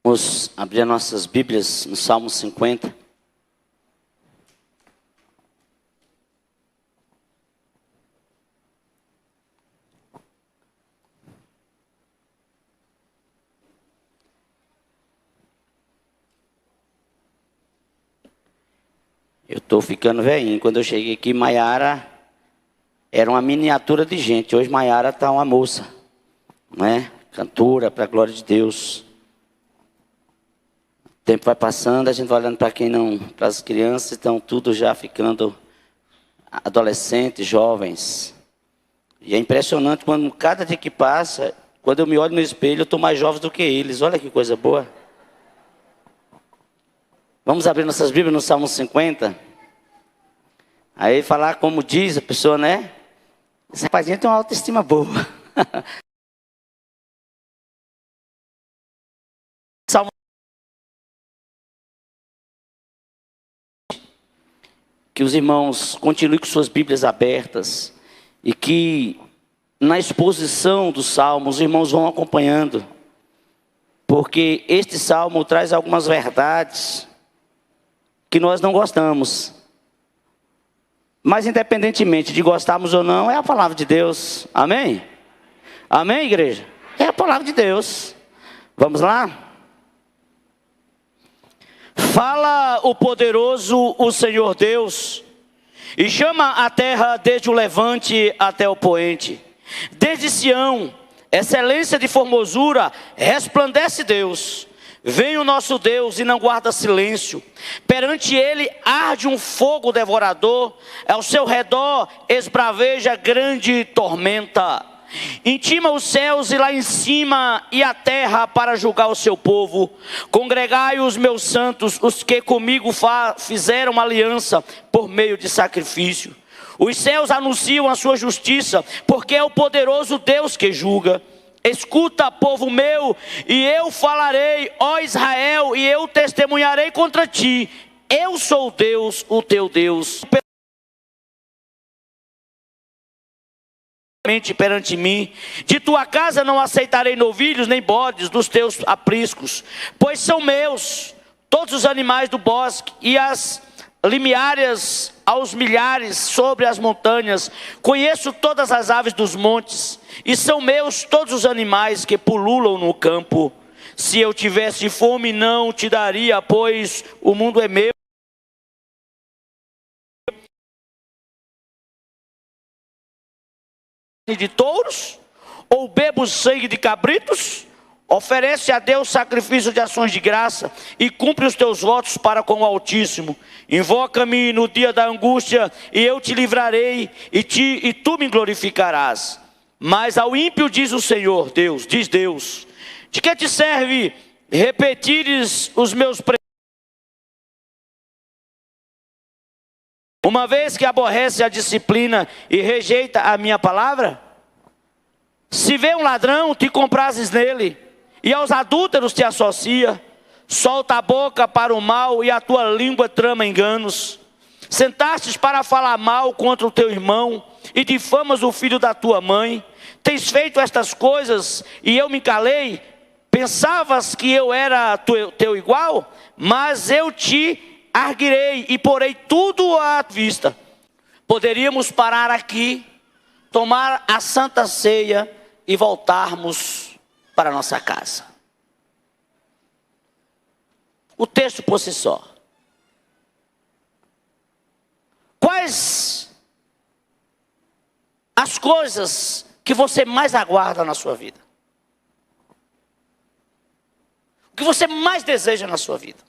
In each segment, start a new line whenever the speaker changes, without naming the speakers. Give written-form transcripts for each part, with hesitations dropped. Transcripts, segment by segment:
Vamos abrir nossas Bíblias no Salmo 50. Eu estou ficando velhinho. Quando eu cheguei aqui, Maiara era uma miniatura de gente. Hoje Maiara está uma moça, né? Cantora, para a glória de Deus. O tempo vai passando, a gente vai olhando para quem não, para as crianças, estão tudo já ficando adolescentes, jovens. E é impressionante quando cada dia que passa, quando eu me olho no espelho, eu estou mais jovem do que eles. Olha que coisa boa. Vamos abrir nossas Bíblias no Salmo 50. Aí falar como diz a pessoa, né? Esse rapazinho tem uma autoestima boa. Salmo. Que os irmãos continuem com suas Bíblias abertas. E que na exposição do Salmo os irmãos vão acompanhando. Porque este Salmo traz algumas verdades que nós não gostamos. Mas independentemente de gostarmos ou não, é a palavra de Deus. Amém? Amém, igreja? É a palavra de Deus. Vamos lá? Fala o poderoso, o Senhor Deus, e chama a terra desde o levante até o poente. Desde Sião, excelência de formosura, resplandece Deus. Vem o nosso Deus e não guarda silêncio. Perante ele arde um fogo devorador. Ao seu redor esbraveja grande tormenta. Intima os céus e lá em cima e a terra para julgar o seu povo. Congregai os meus santos, os que comigo fizeram aliança por meio de sacrifício. Os céus anunciam a sua justiça, porque é o poderoso Deus que julga. Escuta, povo meu, e eu falarei, ó Israel, e eu testemunharei contra ti. Eu sou Deus, o teu Deus. Perante mim, de tua casa não aceitarei novilhos nem bodes dos teus apriscos, pois são meus todos os animais do bosque e as limiárias aos milhares sobre as montanhas. Conheço todas as aves dos montes, e são meus todos os animais que pululam no campo. Se eu tivesse fome, não te daria, pois o mundo é meu. De touros, ou bebo sangue de cabritos? Oferece a Deus sacrifício de ações de graça e cumpre os teus votos para com o Altíssimo. Invoca-me no dia da angústia e eu te livrarei e tu me glorificarás. Mas ao ímpio diz o Senhor, diz Deus, de que te serve repetires os meus preceitos? Uma vez que aborrece a disciplina e rejeita a minha palavra? Se vê um ladrão, te comprases nele, e aos adúlteros te associa. Solta a boca para o mal e a tua língua trama enganos. Sentastes para falar mal contra o teu irmão e difamas o filho da tua mãe. Tens feito estas coisas e eu me calei. Pensavas que eu era teu igual? Mas eu te arguirei e porei tudo à vista. Poderíamos parar aqui, tomar a santa ceia e voltarmos para a nossa casa. O texto por si só. Quais as coisas que você mais aguarda na sua vida? O que você mais deseja na sua vida?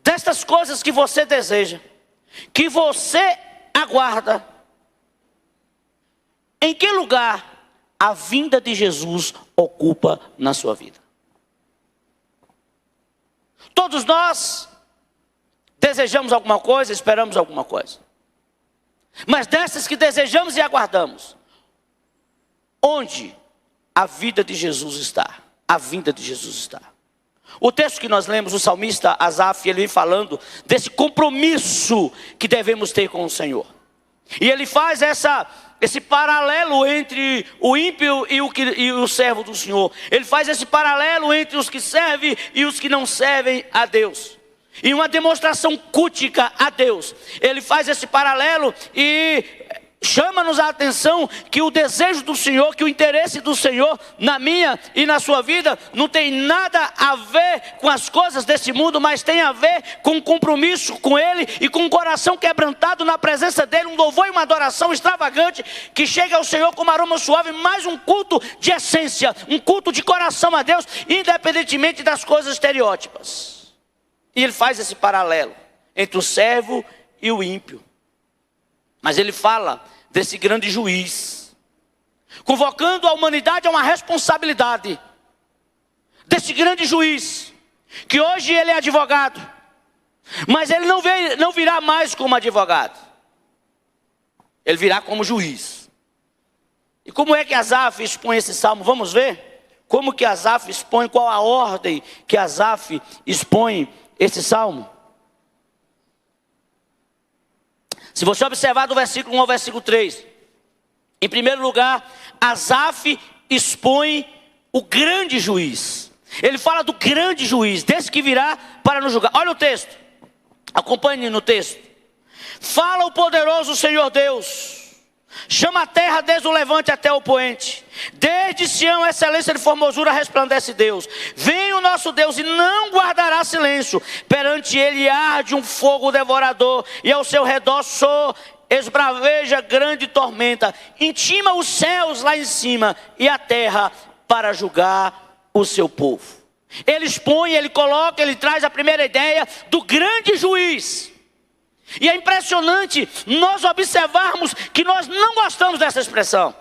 Destas coisas que você deseja, que você aguarda, em que lugar a vinda de Jesus ocupa na sua vida? Todos nós desejamos alguma coisa, esperamos alguma coisa. Mas dessas que desejamos e aguardamos, onde a vida de Jesus está? A vinda de Jesus está. O texto que nós lemos, o salmista Asaf, ele vem falando desse compromisso que devemos ter com o Senhor. E ele faz essa esse paralelo entre o ímpio e o servo do Senhor. Ele faz esse paralelo entre os que servem e os que não servem a Deus. E uma demonstração cultica a Deus. Ele faz esse paralelo e chama-nos a atenção que o desejo do Senhor, que o interesse do Senhor na minha e na sua vida não tem nada a ver com as coisas desse mundo, mas tem a ver com um compromisso com Ele e com um coração quebrantado na presença dEle, um louvor e uma adoração extravagante que chega ao Senhor como aroma suave, mais um culto de essência, um culto de coração a Deus, independentemente das coisas estereótipas. E Ele faz esse paralelo entre o servo e o ímpio. Mas Ele fala desse grande juiz, convocando a humanidade a uma responsabilidade, desse grande juiz, que hoje ele é advogado, mas ele não virá mais como advogado, ele virá como juiz. E como é que Asaf expõe esse salmo? Vamos ver como que Asaf expõe, qual a ordem que Asaf expõe esse salmo. Se você observar do versículo 1 ao versículo 3, em primeiro lugar, Asaf expõe o grande juiz. Ele fala do grande juiz, desse que virá para nos julgar. Olha o texto, acompanhe no texto. Fala o poderoso Senhor Deus, chama a terra desde o levante até o poente. Desde Sião, excelência de formosura, resplandece Deus. Vem o nosso Deus e não guardará silêncio. Perante ele arde um fogo devorador, e ao seu redor esbraveja grande tormenta. Intima os céus lá em cima e a terra para julgar o seu povo. Ele expõe, ele coloca, ele traz a primeira ideia do grande juiz. E é impressionante nós observarmos que nós não gostamos dessa expressão.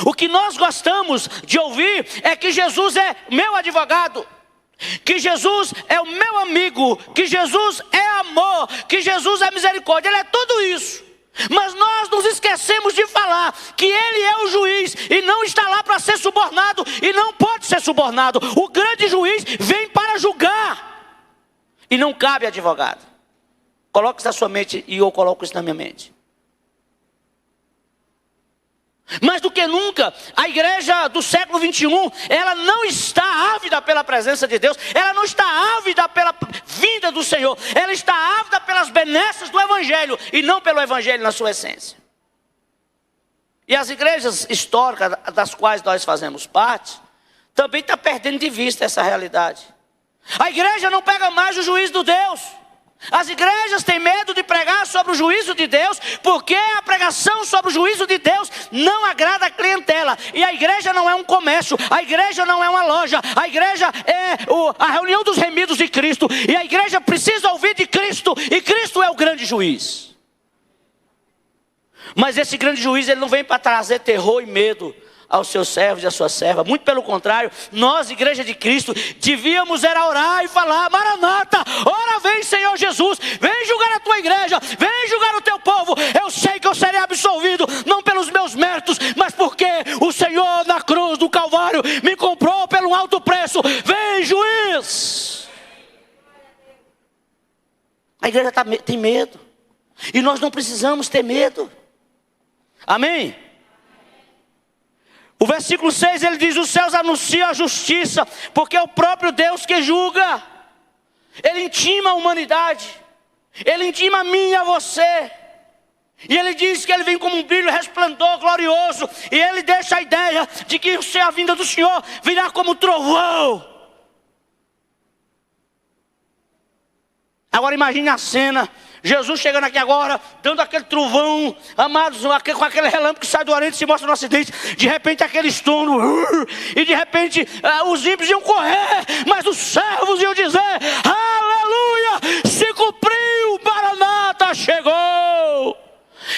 O que nós gostamos de ouvir é que Jesus é meu advogado, que Jesus é o meu amigo, que Jesus é amor, que Jesus é misericórdia. Ele é tudo isso. Mas nós nos esquecemos de falar que Ele é o juiz e não está lá para ser subornado e não pode ser subornado. O grande juiz vem para julgar e não cabe advogado. Coloque isso na sua mente e eu coloco isso na minha mente. Mais do que nunca, a igreja do século 21, ela não está ávida pela presença de Deus, ela não está ávida pela vinda do Senhor, ela está ávida pelas benesses do Evangelho e não pelo Evangelho na sua essência. E as igrejas históricas das quais nós fazemos parte, também está perdendo de vista essa realidade. A igreja não pega mais o juízo do Deus. As igrejas têm medo de pregar sobre o juízo de Deus, porque a pregação sobre o juízo de Deus não agrada a clientela. E a igreja não é um comércio, a igreja não é uma loja, a igreja é a reunião dos remidos de Cristo. E a igreja precisa ouvir de Cristo, e Cristo é o grande juiz. Mas esse grande juiz, ele não vem para trazer terror e medo aos seus servos e à sua serva. Muito pelo contrário, nós, igreja de Cristo, devíamos era orar e falar: Maranata, ora vem Senhor Jesus, vem julgar a tua igreja, vem julgar o teu povo. Eu sei que eu serei absolvido, não pelos meus méritos, mas porque o Senhor na cruz do Calvário me comprou pelo alto preço. Vem juiz. A igreja tem medo, e nós não precisamos ter medo. Amém? O versículo 6 ele diz: os céus anunciam a justiça, porque é o próprio Deus que julga. Ele intima a humanidade, ele intima a mim e a você. E ele diz que ele vem como um brilho, resplendor glorioso. E ele deixa a ideia de que a vinda do Senhor virá como trovão. Agora imagine a cena: Jesus chegando aqui agora, dando aquele trovão, amados, com aquele relâmpago que sai do Oriente e se mostra no Ocidente. De repente aquele estrondo, e de repente os ímpios iam correr, mas os servos iam dizer: aleluia, se cumpriu, Maranata chegou.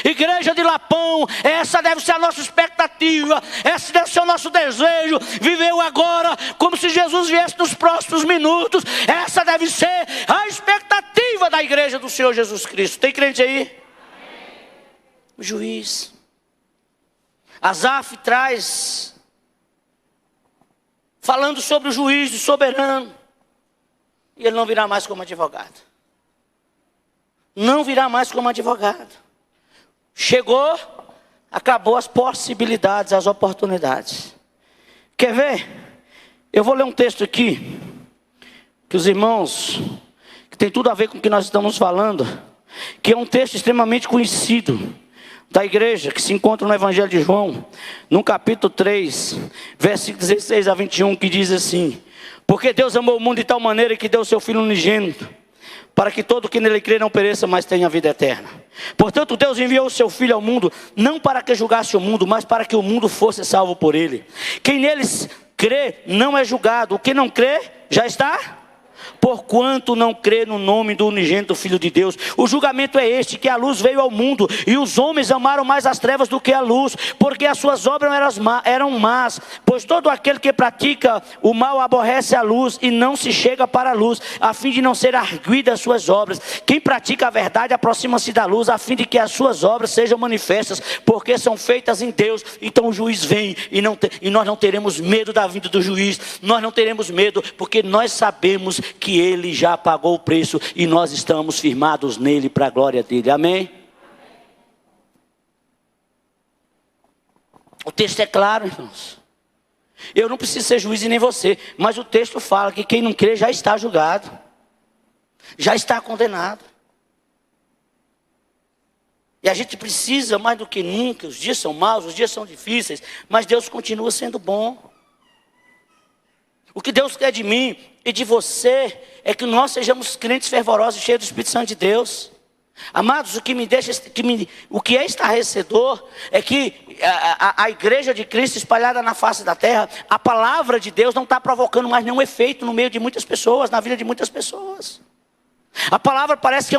Igreja de Lapão, essa deve ser a nossa expectativa, esse deve ser o nosso desejo. Viveu agora como se Jesus viesse nos próximos minutos. Essa deve ser a expectativa da igreja do Senhor Jesus Cristo. Tem crente aí? Amém. O juiz. Asaf traz, falando sobre o juiz e soberano. E ele não virá mais como advogado. Não virá mais como advogado. Chegou, Acabou as possibilidades, as oportunidades. Quer ver? Eu vou ler um texto aqui, que os irmãos, que tem tudo a ver com o que nós estamos falando, que é um texto extremamente conhecido da igreja, que se encontra no Evangelho de João, no capítulo 3, versículo 16 a 21, que diz assim: porque Deus amou o mundo de tal maneira que deu o seu Filho unigênito, para que todo que nele crê não pereça, mas tenha a vida eterna. Portanto, Deus enviou o seu Filho ao mundo, não para que julgasse o mundo, mas para que o mundo fosse salvo por ele. Quem neles crê não é julgado, o que não crê já está porquanto não crê no nome do unigênito Filho de Deus. O julgamento é este, que a luz veio ao mundo, e os homens amaram mais as trevas do que a luz, porque as suas obras eram más. Pois todo aquele que pratica o mal aborrece a luz, e não se chega para a luz, a fim de não ser arguido as suas obras. Quem pratica a verdade aproxima-se da luz, a fim de que as suas obras sejam manifestas, porque são feitas em Deus. Então o juiz vem, e nós não teremos medo da vinda do juiz. Nós não teremos medo, porque nós sabemos que ele já pagou o preço, e nós estamos firmados nele para a glória dele. Amém? O texto é claro, irmãos. Eu não preciso ser juiz e nem você, mas o texto fala que quem não crê já está julgado, já está condenado. E a gente precisa mais do que nunca. Os dias são maus, os dias são difíceis, mas Deus continua sendo bom. O que Deus quer de mim e de você é que nós sejamos crentes fervorosos e cheios do Espírito Santo de Deus. Amados, o que é estarrecedor é que a igreja de Cristo espalhada na face da terra, a palavra de Deus não está provocando mais nenhum efeito no meio de muitas pessoas, na vida de muitas pessoas. A palavra parece que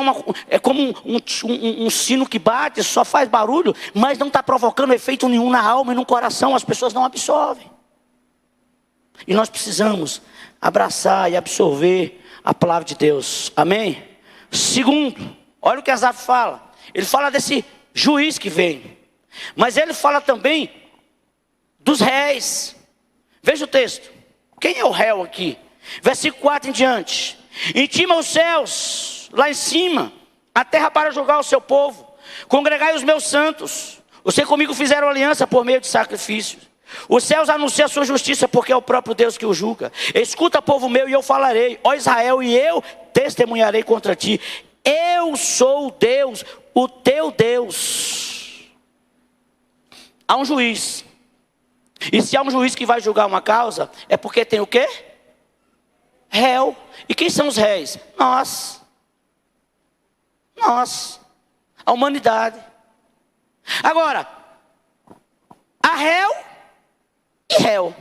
é como um sino que bate, só faz barulho, mas não está provocando efeito nenhum na alma e no coração, as pessoas não absorvem. E nós precisamos abraçar e absorver a palavra de Deus. Amém? Segundo, olha o que Asaf fala. Ele fala desse juiz que vem, mas ele fala também dos réis. Veja o texto. Quem é o réu aqui? Versículo 4 em diante. Intima os céus lá em cima, a terra para julgar o seu povo. Congregai os meus santos. Os que comigo fizeram aliança por meio de sacrifícios. Os céus anunciam a sua justiça, porque é o próprio Deus que o julga. Escuta, povo meu, e eu falarei. Ó Israel, e eu testemunharei contra ti. Eu sou Deus, o teu Deus. Há um juiz. E se há um juiz que vai julgar uma causa, é porque tem o quê? Réu. E quem são os réis? Nós. A humanidade. Agora, há réu e réu.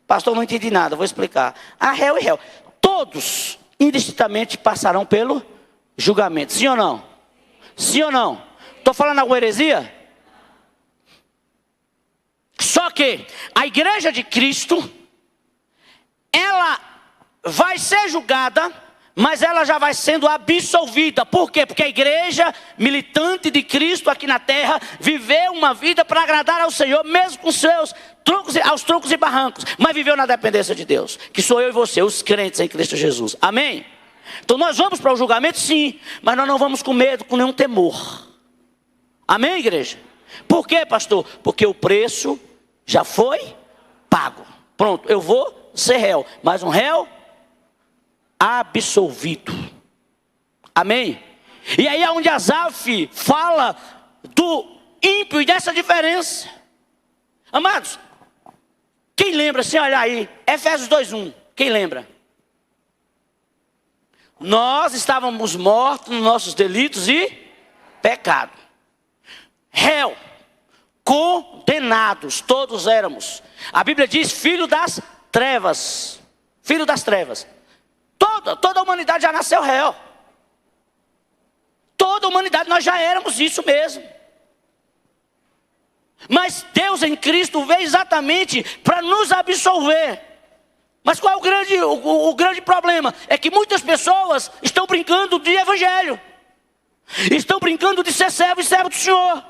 Pastor, não entendi nada, vou explicar. Há réu e réu. Todos, indistintamente, passarão pelo julgamento. Sim ou não? Sim ou não? Estou falando alguma heresia? Só que a igreja de Cristo, ela vai ser julgada, mas ela já vai sendo absolvida. Por quê? Porque a igreja militante de Cristo aqui na terra viveu uma vida para agradar ao Senhor, mesmo com seus aos troncos e barrancos, mas viveu na dependência de Deus, que sou eu e você, os crentes em Cristo Jesus. Amém? Então nós vamos para o julgamento, sim, mas nós não vamos com medo, com nenhum temor. Amém, igreja? Por quê, pastor? Porque o preço já foi pago. Pronto, eu vou ser réu, mas um réu absolvido. Amém? E aí é onde Asaf fala do ímpio e dessa diferença. Amados, quem lembra, assim, olha aí, Efésios 2:1, quem lembra? Nós estávamos mortos nos nossos delitos e pecado. Réu, condenados, todos éramos. A Bíblia diz filho das trevas. Filho das trevas. Toda a humanidade já nasceu réu. Toda a humanidade, nós já éramos isso mesmo. Mas Deus em Cristo veio exatamente para nos absolver. Mas qual é o grande problema? É que muitas pessoas estão brincando de evangelho. Estão brincando de ser servo e servo do Senhor.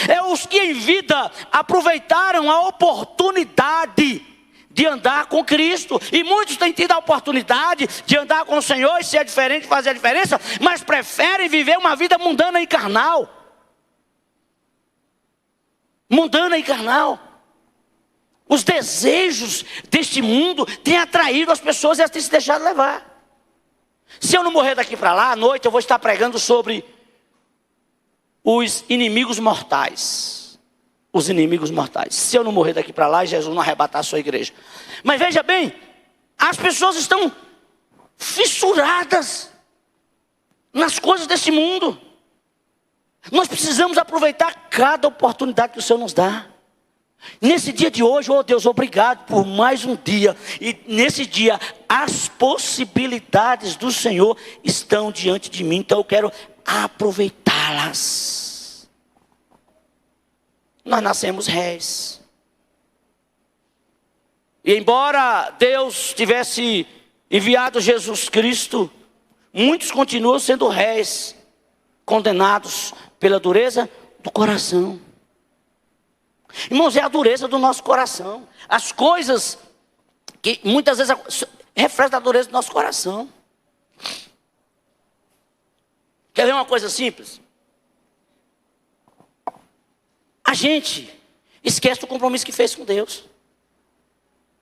É os que em vida aproveitaram a oportunidade de andar com Cristo. E muitos têm tido a oportunidade de andar com o Senhor e ser diferente, fazer a diferença, mas preferem viver uma vida mundana e carnal. Mundana e carnal. Os desejos deste mundo têm atraído as pessoas e elas têm se deixado levar. Se eu não morrer daqui para lá, à noite eu vou estar pregando sobre os inimigos mortais. Os inimigos mortais. Se eu não morrer daqui para lá, Jesus não arrebatar a sua igreja. Mas veja bem, as pessoas estão fissuradas nas coisas desse mundo. Nós precisamos aproveitar cada oportunidade que o Senhor nos dá. Nesse dia de hoje, oh Deus, obrigado por mais um dia. E nesse dia, as possibilidades do Senhor estão diante de mim. Então eu quero aproveitá-las. Nós nascemos réis. E embora Deus tivesse enviado Jesus Cristo, muitos continuam sendo réis, condenados pela dureza do coração. Irmãos, é a dureza do nosso coração. As coisas que muitas vezes refletem a dureza do nosso coração. Quer ver uma coisa simples? A gente esquece do compromisso que fez com Deus.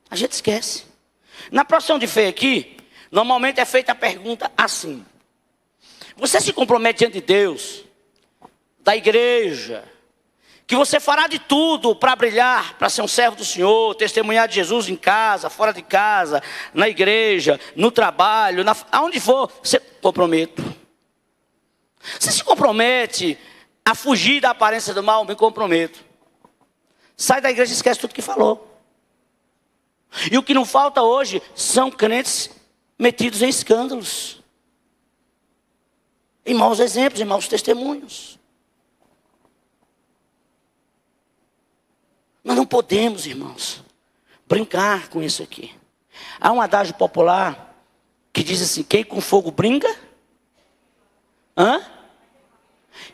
A gente esquece. Na profissão de fé aqui, normalmente é feita a pergunta assim: você se compromete diante de Deus, da igreja, que você fará de tudo para brilhar, para ser um servo do Senhor, testemunhar de Jesus em casa, fora de casa, na igreja, no trabalho, aonde for, você comprometo. Você se compromete a fugir da aparência do mal? Me comprometo. Sai da igreja e esquece tudo que falou. E o que não falta hoje são crentes metidos em escândalos, em maus exemplos, em maus testemunhos. Nós não podemos, irmãos, brincar com isso aqui. Há um adágio popular que diz assim: quem com fogo brinca?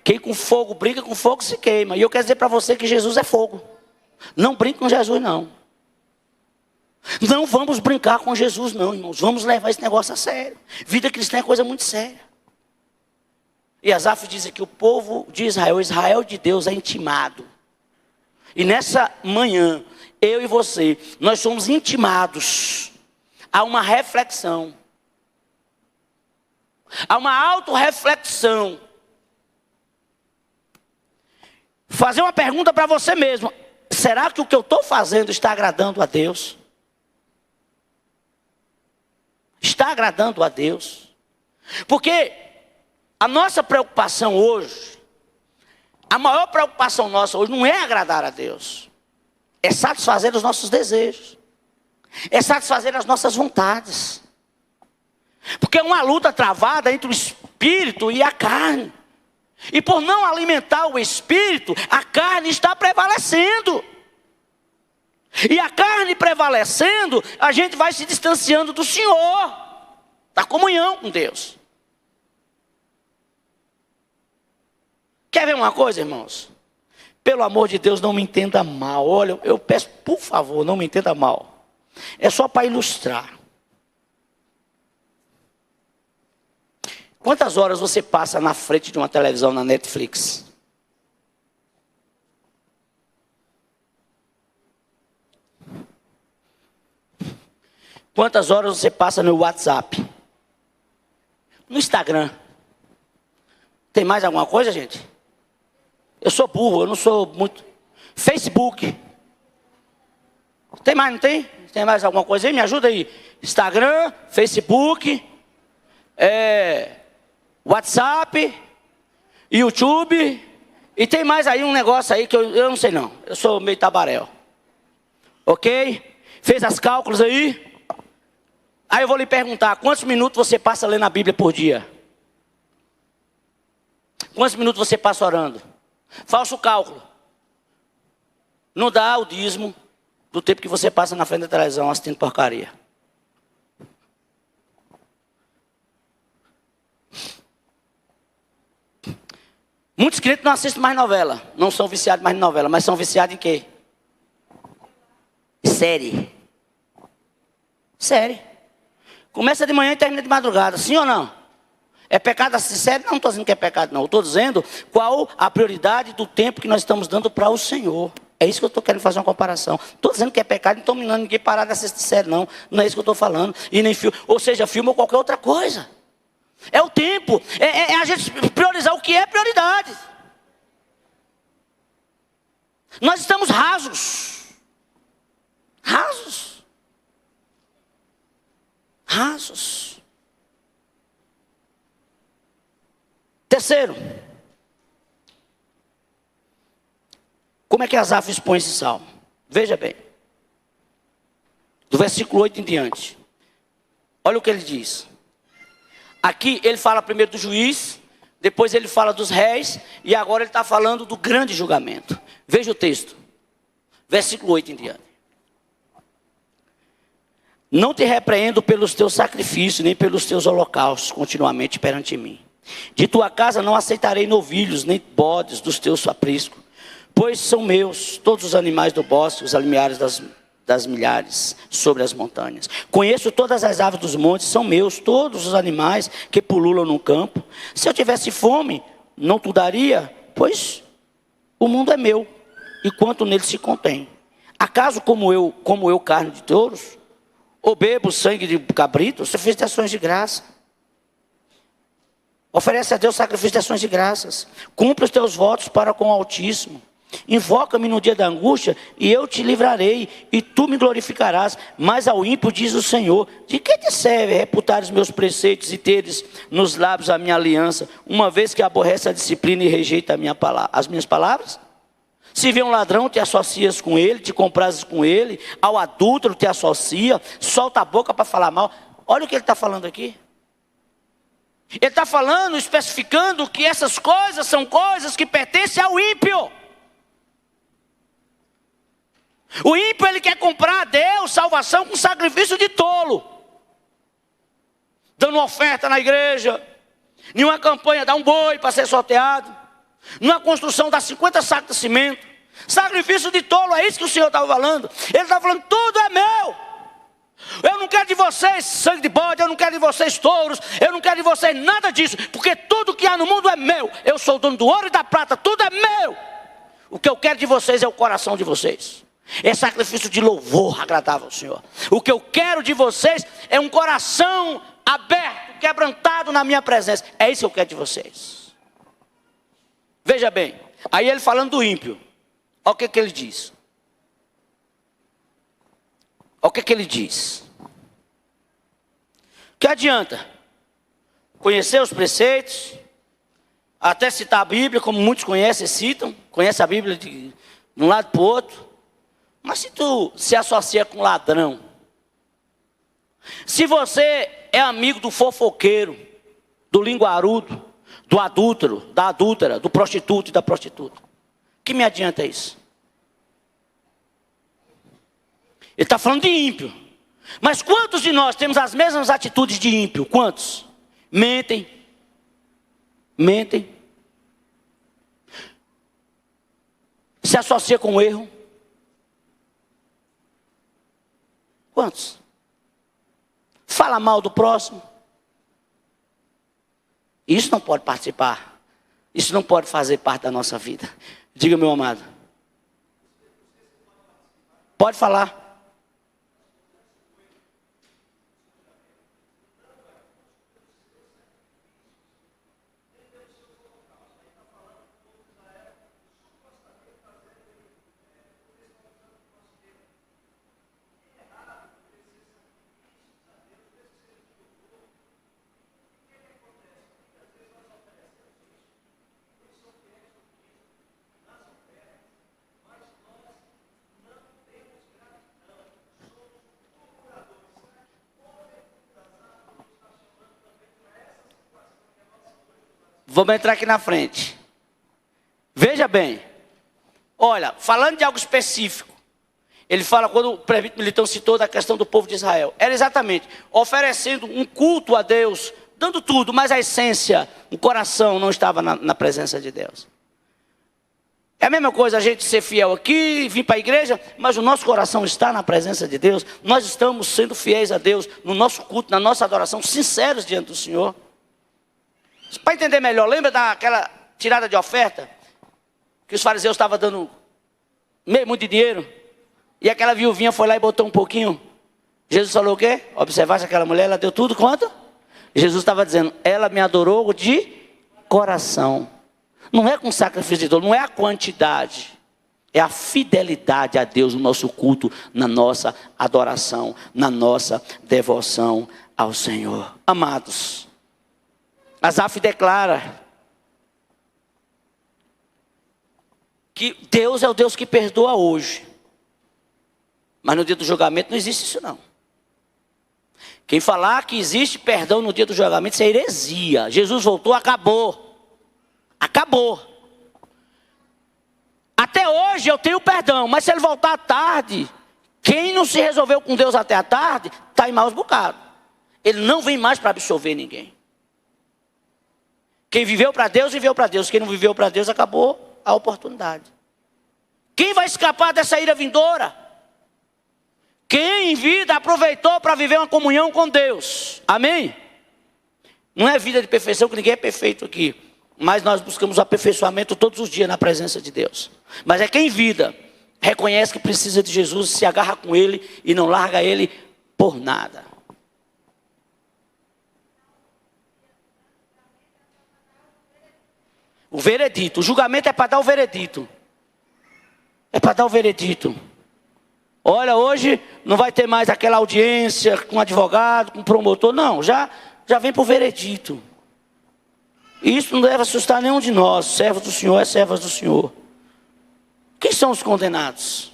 Quem com fogo brinca, com fogo se queima. E eu quero dizer para você que Jesus é fogo. Não brinque com Jesus, não. Não vamos brincar com Jesus, não, irmãos. Vamos levar esse negócio a sério. Vida cristã é coisa muito séria. E Asaf diz que o povo de Israel, o Israel de Deus, é intimado. E nessa manhã, eu e você, nós somos intimados a uma reflexão, a uma autorreflexão. Fazer uma pergunta para você mesmo: será que o que eu estou fazendo está agradando a Deus? Está agradando a Deus? Porque a nossa preocupação hoje, a maior preocupação nossa hoje não é agradar a Deus. É satisfazer os nossos desejos. É satisfazer as nossas vontades. Porque é uma luta travada entre o espírito e a carne. E por não alimentar o espírito, a carne está prevalecendo. E a carne prevalecendo, a gente vai se distanciando do Senhor, da comunhão com Deus. Quer ver uma coisa, irmãos? Pelo amor de Deus, não me entenda mal. Olha, eu peço, por favor, não me entenda mal. É só para ilustrar. Quantas horas você passa na frente de uma televisão na Netflix? Quantas horas você passa no WhatsApp? No Instagram? Tem mais alguma coisa, gente? Eu sou burro, eu não sou muito... Facebook. Tem mais, não tem? Tem mais alguma coisa aí? Me ajuda aí. Instagram, Facebook, WhatsApp, YouTube. E tem mais aí um negócio aí que eu não sei não. Eu sou meio tabaréu. Ok? Fez as cálculos aí? Aí eu vou lhe perguntar: quantos minutos você passa lendo a Bíblia por dia? Quantos minutos você passa orando? Faça o cálculo. Não dá o dízimo do tempo que você passa na frente da televisão assistindo porcaria. Muitos crentes não assistem mais novela. Não são viciados mais em novela, mas são viciados em quê? Série. Série. Começa de manhã e termina de madrugada, sim ou não? É pecado assistir série? Não estou dizendo que é pecado não. Estou dizendo qual a prioridade do tempo que nós estamos dando para o Senhor. É isso que eu estou querendo fazer uma comparação. Estou dizendo que é pecado, não estou mandando ninguém parar de assistir série não. Não é isso que eu estou falando. E nem filme, ou seja, filme ou qualquer outra coisa. É o tempo. É a gente priorizar o que é prioridade. Nós estamos rasos. Rasos. Rasos. Terceiro, como é que Asaf expõe esse salmo? Veja bem, do versículo 8 em diante, olha o que ele diz. Aqui ele fala primeiro do juiz, depois ele fala dos réis, e agora ele está falando do grande julgamento. Veja o texto, versículo 8 em diante. Não te repreendo pelos teus sacrifícios, nem pelos teus holocaustos, continuamente perante mim. De tua casa não aceitarei novilhos, nem bodes dos teus apriscos, pois são meus todos os animais do bosque, os limiares das milhares sobre as montanhas. Conheço todas as aves dos montes, são meus todos os animais que pululam no campo. Se eu tivesse fome, não tu daria, pois o mundo é meu, e quanto nele se contém. Acaso como eu carne de touros, ou bebo sangue de cabrito? Você fez ações de graça. Oferece a Deus sacrifício de ações de graças. Cumpre os teus votos para com o Altíssimo. Invoca-me no dia da angústia e eu te livrarei e tu me glorificarás. Mas ao ímpio diz o Senhor: de que te serve reputar os meus preceitos e teres nos lábios a minha aliança, uma vez que aborrece a disciplina e rejeita as minhas palavras? Se vê um ladrão, te associas com ele, te comprases com ele. Ao adúltero te associa, solta a boca para falar mal. Olha o que ele está falando aqui. Ele está falando, especificando que essas coisas são coisas que pertencem ao ímpio. O ímpio, ele quer comprar a Deus salvação com sacrifício de tolo. Dando oferta na igreja, em uma campanha dá um boi para ser sorteado, numa construção dá 50 sacos de cimento. Sacrifício de tolo, é isso que o Senhor estava falando. Ele está falando, tudo é meu. Eu não quero de vocês sangue de bode, eu não quero de vocês touros, eu não quero de vocês nada disso, porque tudo que há no mundo é meu. Eu sou o dono do ouro e da prata, tudo é meu. O que eu quero de vocês é o coração de vocês. É sacrifício de louvor agradável ao Senhor. O que eu quero de vocês é um coração aberto, quebrantado na minha presença. É isso que eu quero de vocês. Veja bem, aí ele falando do ímpio, olha o que ele diz. Olha o que ele diz. Que adianta conhecer os preceitos, até citar a Bíblia, como muitos conhecem, citam, conhecem a Bíblia de um lado para o outro. Mas se tu se associa com ladrão, se você é amigo do fofoqueiro, do linguarudo, do adúltero, da adúltera, do prostituto e da prostituta, que me adianta isso? Ele está falando de ímpio. Mas quantos de nós temos as mesmas atitudes de ímpio? Quantos? Mentem. Se associa com o erro. Quantos? Fala mal do próximo. Isso não pode participar. Isso não pode fazer parte da nossa vida. Diga, meu amado. Pode falar. Vamos entrar aqui na frente. Veja bem. Olha, falando de algo específico. Ele fala, quando o presbítero Militão citou da questão do povo de Israel. Era exatamente, oferecendo um culto a Deus, dando tudo, mas a essência, o coração não estava na presença de Deus. É a mesma coisa a gente ser fiel aqui, vir para a igreja, mas o nosso coração está na presença de Deus. Nós estamos sendo fiéis a Deus no nosso culto, na nossa adoração, sinceros diante do Senhor. Para entender melhor, lembra daquela tirada de oferta? Que os fariseus estavam dando muito de dinheiro. E aquela viuvinha foi lá e botou um pouquinho. Jesus falou o quê? Observasse aquela mulher, ela deu tudo quanto? Jesus estava dizendo, ela me adorou de coração. Não é com sacrifício de dor, não é a quantidade. É a fidelidade a Deus no nosso culto, na nossa adoração, na nossa devoção ao Senhor. Amados, Asaf declara que Deus é o Deus que perdoa hoje. Mas no dia do julgamento não existe isso não. Quem falar que existe perdão no dia do julgamento, isso é heresia. Jesus voltou, acabou. Acabou. Até hoje eu tenho perdão, mas se ele voltar à tarde, quem não se resolveu com Deus até à tarde, está em maus bocados. Ele não vem mais para absolver ninguém. Quem viveu para Deus, viveu para Deus. Quem não viveu para Deus, acabou a oportunidade. Quem vai escapar dessa ira vindoura? Quem em vida aproveitou para viver uma comunhão com Deus. Amém? Não é vida de perfeição, que ninguém é perfeito aqui. Mas nós buscamos o aperfeiçoamento todos os dias na presença de Deus. Mas é quem em vida reconhece que precisa de Jesus, se agarra com Ele e não larga Ele por nada. O veredito, o julgamento é para dar o veredito. É para dar o veredito. Olha, hoje não vai ter mais aquela audiência com advogado, com promotor. Não, já vem para o veredito. E isso não deve assustar nenhum de nós. Servos do Senhor é servas do Senhor. Quem são os condenados?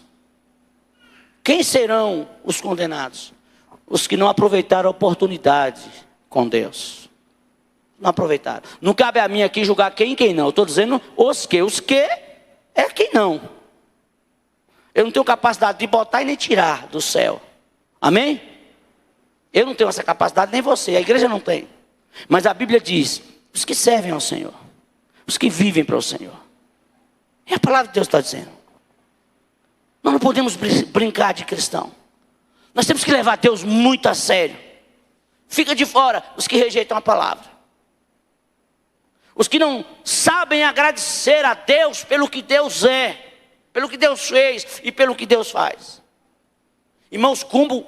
Quem serão os condenados? Os que não aproveitaram a oportunidade com Deus. Não aproveitaram. Não cabe a mim aqui julgar quem e quem não. Eu estou dizendo os que. Os que é quem não. Eu não tenho capacidade de botar e nem tirar do céu. Amém? Eu não tenho essa capacidade, nem você. A igreja não tem. Mas a Bíblia diz, os que servem ao Senhor. Os que vivem para o Senhor. É a palavra de Deus está dizendo. Nós não podemos brincar de cristão. Nós temos que levar Deus muito a sério. Fica de fora os que rejeitam a palavra. Os que não sabem agradecer a Deus pelo que Deus é. Pelo que Deus fez e pelo que Deus faz. Irmãos, como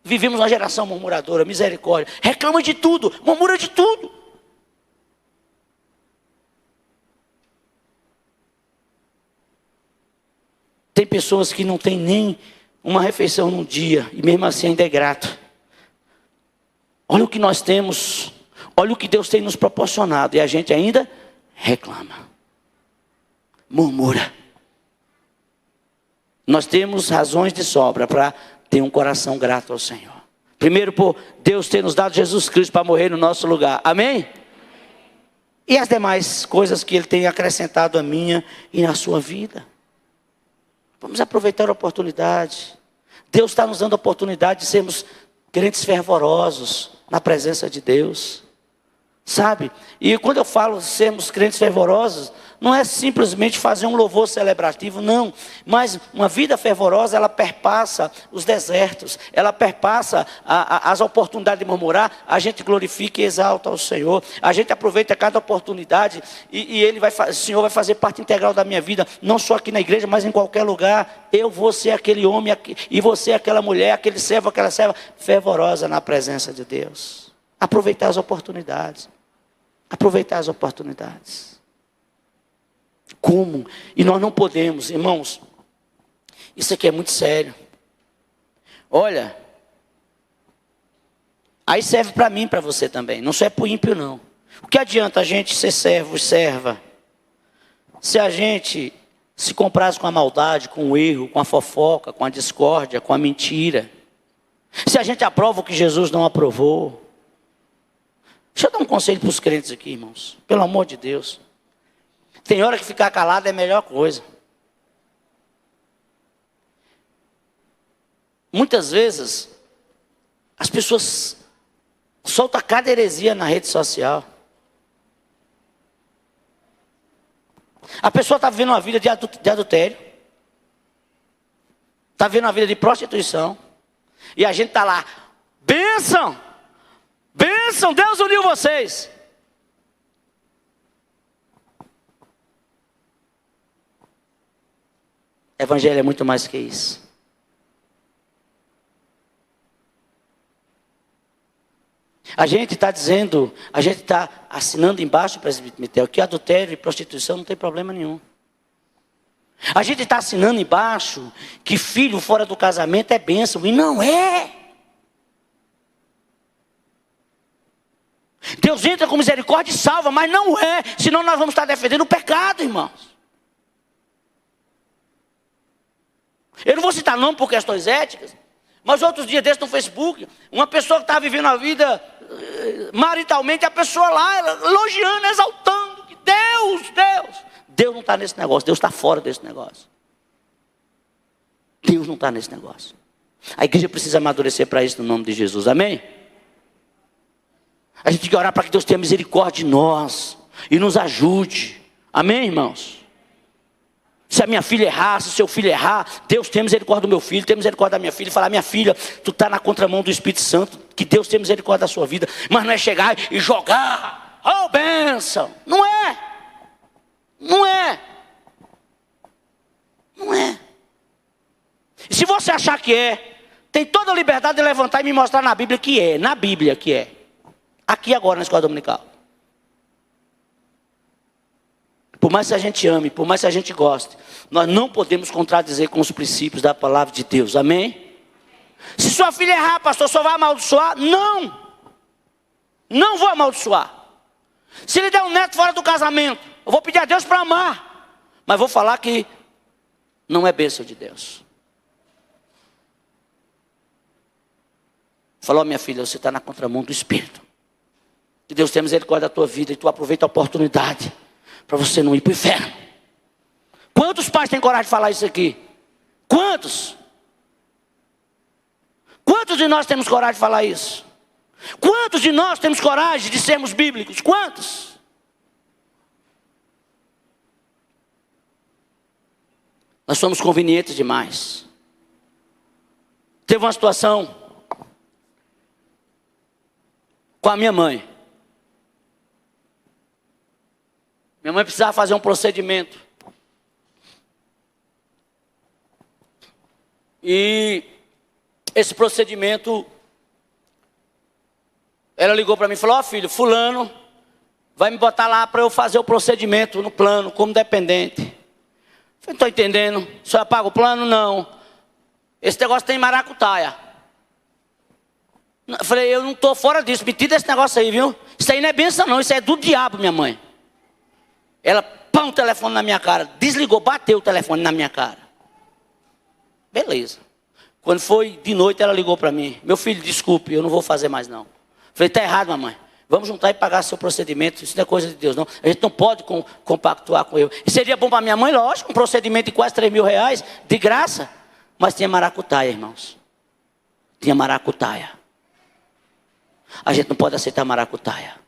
vivemos uma geração murmuradora, misericórdia. Reclama de tudo, murmura de tudo. Tem pessoas que não têm nem uma refeição num dia e mesmo assim ainda é grato. Olha o que nós temos, olha o que Deus tem nos proporcionado e a gente ainda reclama. Murmura. Nós temos razões de sobra para ter um coração grato ao Senhor. Primeiro, por Deus ter nos dado Jesus Cristo para morrer no nosso lugar. Amém? E as demais coisas que Ele tem acrescentado à minha e na sua vida. Vamos aproveitar a oportunidade. Deus está nos dando a oportunidade de sermos crentes fervorosos na presença de Deus. Sabe? E quando eu falo sermos crentes fervorosos, não é simplesmente fazer um louvor celebrativo, não. Mas uma vida fervorosa, ela perpassa os desertos, ela perpassa as oportunidades de murmurar. A gente glorifica e exalta ao Senhor. A gente aproveita cada oportunidade e o Senhor vai fazer parte integral da minha vida, não só aqui na igreja, mas em qualquer lugar. Eu vou ser aquele homem e você aquela mulher, aquele servo, aquela serva fervorosa na presença de Deus. Aproveitar as oportunidades. Aproveitar as oportunidades. Como? E nós não podemos, irmãos. Isso aqui é muito sério. Olha. Aí serve para mim e para você também. Não só é para o ímpio, não. O que adianta a gente ser servo e serva se a gente se compraz com a maldade, com o erro, com a fofoca, com a discórdia, com a mentira? Se a gente aprova o que Jesus não aprovou? Deixa eu dar um conselho para os crentes aqui, irmãos. Pelo amor de Deus. Tem hora que ficar calado é a melhor coisa. Muitas vezes, as pessoas soltam cada heresia na rede social. A pessoa está vivendo uma vida de adultério. Está vivendo uma vida de prostituição. E a gente está lá. Bênção! Bênção! Deus uniu vocês. Evangelho é muito mais que isso. A gente está dizendo, a gente está assinando embaixo, presbítero Mitel, que adultério e prostituição não tem problema nenhum. A gente está assinando embaixo que filho fora do casamento é bênção, e não é. Deus entra com misericórdia e salva, mas não é, senão nós vamos estar defendendo o pecado, irmãos. Eu não vou citar nome por questões éticas, mas outros dias desses no Facebook, uma pessoa que estava vivendo a vida maritalmente, a pessoa lá elogiando, exaltando, que Deus não está nesse negócio, Deus está fora desse negócio. Deus não está nesse negócio. A igreja precisa amadurecer para isso no nome de Jesus, amém? A gente tem que orar para que Deus tenha misericórdia de nós e nos ajude, amém, irmãos? Se a minha filha errar, se o seu filho errar, Deus tem misericórdia do meu filho, tem misericórdia da minha filha, e falar: minha filha, tu está na contramão do Espírito Santo, que Deus tem misericórdia da sua vida, mas não é chegar e jogar, oh bênção, não é, não é, não é. E se você achar que é, tem toda a liberdade de levantar e me mostrar na Bíblia que é, na Bíblia que é, aqui agora na escola dominical. Por mais que a gente ame, por mais que a gente goste, nós não podemos contradizer com os princípios da palavra de Deus, amém? Se sua filha errar, pastor, só vai amaldiçoar? Não, não vou amaldiçoar. Se ele der um neto fora do casamento, eu vou pedir a Deus para amar, mas vou falar que não é bênção de Deus. Falou: minha filha, você está na contramão do Espírito, que Deus tenha misericórdia da tua vida, e tu aproveita a oportunidade para você não ir para o inferno. Quantos pais têm coragem de falar isso aqui? Quantos? Quantos de nós temos coragem de falar isso? Quantos de nós temos coragem de sermos bíblicos? Quantos? Nós somos convenientes demais. Teve uma situação com a minha mãe. Minha mãe precisava fazer um procedimento. E esse procedimento, ela ligou para mim e falou: ó filho, fulano vai me botar lá para eu fazer o procedimento no plano, como dependente. Eu falei: estou entendendo, o senhor paga o plano? Não. Esse negócio tem maracutaia. Eu falei: eu não estou fora disso, me tira esse negócio aí, viu? Isso aí não é bênção não, isso é do diabo, minha mãe. Ela pão o telefone na minha cara, desligou, bateu o telefone na minha cara. Beleza. Quando foi de noite, ela ligou para mim: meu filho, desculpe, eu não vou fazer mais não. Falei: está errado, mamãe. Vamos juntar e pagar seu procedimento. Isso não é coisa de Deus, não. A gente não pode compactuar com ele. E seria bom para minha mãe, lógico, um procedimento de quase R$3.000, de graça. Mas tinha maracutaia, irmãos. Tinha maracutaia. A gente não pode aceitar maracutaia.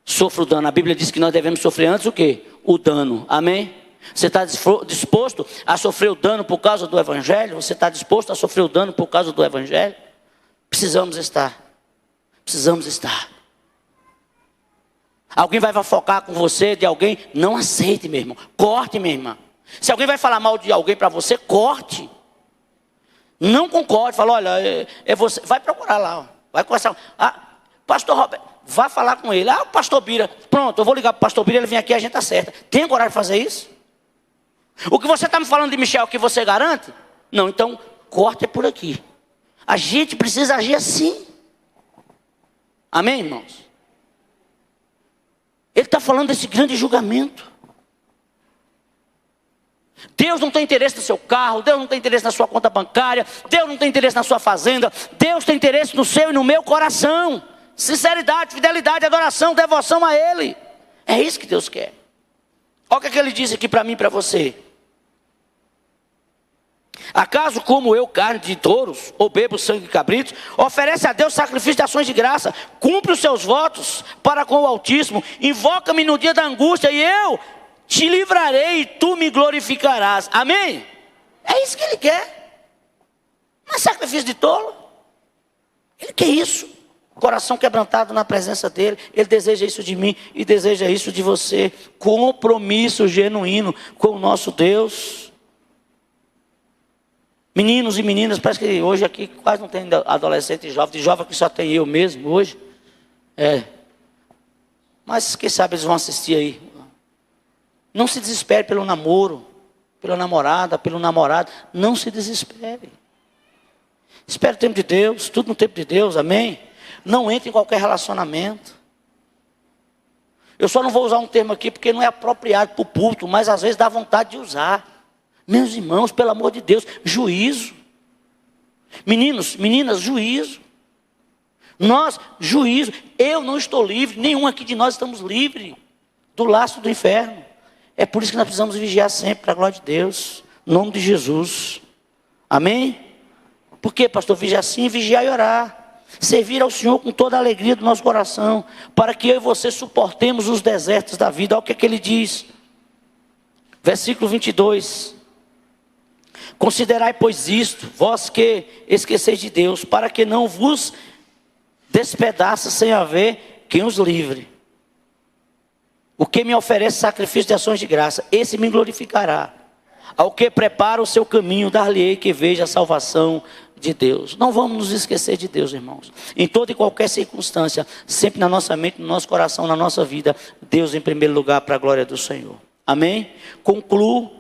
Sofra o dano. A Bíblia diz que nós devemos sofrer antes o quê? O dano. Amém? Você está disposto a sofrer o dano por causa do Evangelho? Você está disposto a sofrer o dano por causa do Evangelho? Precisamos estar. Precisamos estar. Alguém vai focar com você de alguém? Não aceite, meu irmão. Corte, minha irmã. Se alguém vai falar mal de alguém para você, corte. Não concorde. Fala: olha, é você. Vai procurar lá. Ó. Vai conversar. Pastor Roberto. Vá falar com ele. O pastor Bira. Pronto, eu vou ligar para o pastor Bira, ele vem aqui e a gente acerta. Tem coragem de fazer isso? O que você está me falando de Michel, que você garante? Não, então corta por aqui. A gente precisa agir assim. Amém, irmãos? Ele está falando desse grande julgamento. Deus não tem interesse no seu carro, Deus não tem interesse na sua conta bancária, Deus não tem interesse na sua fazenda, Deus tem interesse no seu e no meu coração. Sinceridade, fidelidade, adoração, devoção a Ele. É isso que Deus quer. Olha o que Ele diz aqui para mim e para você. Acaso como eu carne de touros, ou bebo sangue de cabritos, oferece a Deus sacrifício de ações de graça, cumpre os seus votos para com o Altíssimo, invoca-me no dia da angústia e eu te livrarei e tu me glorificarás. Amém? É isso que ele quer. Não é sacrifício de tolo. Ele quer isso. Coração quebrantado na presença dele. Ele deseja isso de mim e deseja isso de você. Compromisso genuíno com o nosso Deus. Meninos e meninas, parece que hoje aqui quase não tem adolescente e jovem. De jovem aqui só tem eu mesmo hoje. Mas quem sabe eles vão assistir aí. Não se desespere pelo namoro, pela namorada, pelo namorado. Não se desespere. Espere o tempo de Deus, tudo no tempo de Deus, amém? Não entre em qualquer relacionamento. Eu só não vou usar um termo aqui porque não é apropriado para o púlpito, mas às vezes dá vontade de usar. Meus irmãos, pelo amor de Deus, juízo. Meninos, meninas, juízo. Nós, juízo. Eu não estou livre, nenhum aqui de nós estamos livres do laço do inferno. É por isso que nós precisamos vigiar sempre, para a glória de Deus, em nome de Jesus. Amém? Por quê, pastor? Vigiar sim, vigiar e orar. Servir ao Senhor com toda a alegria do nosso coração, para que eu e você suportemos os desertos da vida. Olha o que é que ele diz. Versículo 22. Considerai, pois, isto, vós que esqueceis de Deus, para que não vos despedaça sem haver quem os livre. O que me oferece sacrifício de ações de graça, esse me glorificará. Ao que prepara o seu caminho, dar-lhe-ei que veja a salvação de Deus. Não vamos nos esquecer de Deus, irmãos. Em toda e qualquer circunstância, sempre na nossa mente, no nosso coração, na nossa vida, Deus em primeiro lugar, para a glória do Senhor. Amém? Concluo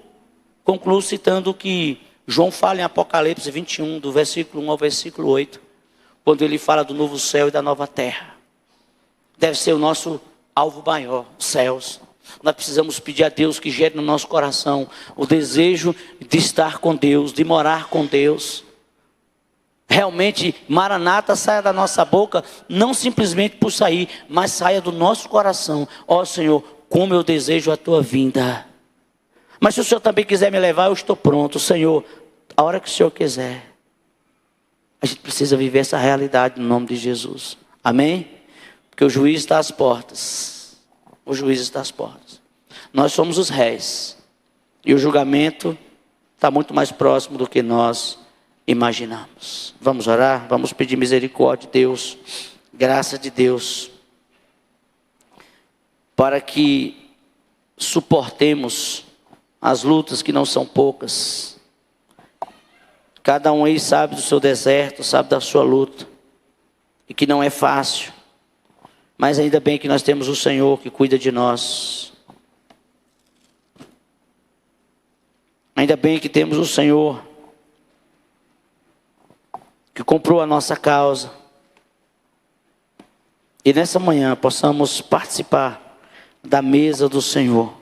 citando o que João fala em Apocalipse 21, do versículo 1 ao versículo 8, quando ele fala do novo céu e da nova terra. Deve ser o nosso alvo maior, os céus. Nós precisamos pedir a Deus que gere no nosso coração o desejo de estar com Deus, de morar com Deus. Realmente, Maranata saia da nossa boca, não simplesmente por sair, mas saia do nosso coração. Ó Senhor, como eu desejo a tua vinda. Mas se o Senhor também quiser me levar, eu estou pronto. Senhor, a hora que o Senhor quiser. A gente precisa viver essa realidade no nome de Jesus. Amém? Porque o juiz está às portas. O juiz está às portas. Nós somos os réis. E o julgamento está muito mais próximo do que nós imaginamos. Vamos orar? Vamos pedir misericórdia de Deus. Graça de Deus. Para que suportemos as lutas que não são poucas. Cada um aí sabe do seu deserto, sabe da sua luta. E que não é fácil. Mas ainda bem que nós temos o Senhor que cuida de nós. Ainda bem que temos o Senhor que comprou a nossa causa. E nessa manhã possamos participar da mesa do Senhor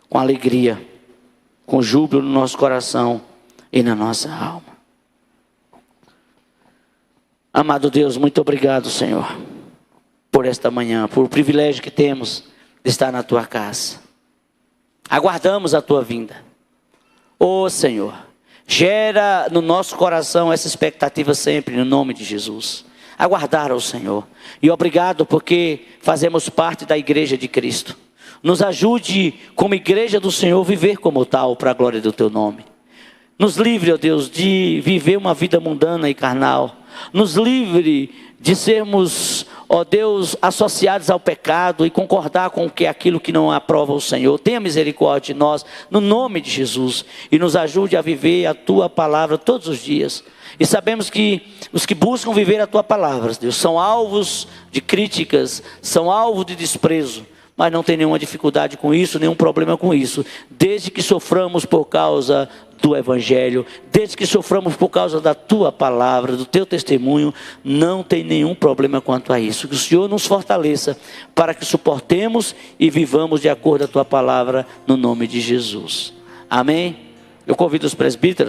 com alegria, com júbilo no nosso coração e na nossa alma. Amado Deus, muito obrigado, Senhor, por esta manhã, por o privilégio que temos de estar na tua casa. Aguardamos a tua vinda. Ô Senhor, gera no nosso coração essa expectativa sempre, no nome de Jesus. Aguardar ao Senhor. E obrigado porque fazemos parte da igreja de Cristo. Nos ajude como igreja do Senhor viver como tal, para a glória do teu nome. Nos livre, ó Deus, de viver uma vida mundana e carnal. Nos livre de sermos, ó Deus, associados ao pecado e concordar com aquilo que não aprova o Senhor. Tenha misericórdia de nós, no nome de Jesus. E nos ajude a viver a tua palavra todos os dias. E sabemos que os que buscam viver a tua palavra, Deus, são alvos de críticas, são alvos de desprezo. Mas não tem nenhuma dificuldade com isso, nenhum problema com isso. Desde que soframos por causa do Evangelho, desde que soframos por causa da tua palavra, do teu testemunho, não tem nenhum problema quanto a isso. Que o Senhor nos fortaleça para que suportemos e vivamos de acordo com a tua palavra, no nome de Jesus. Amém? Eu convido os presbíteros.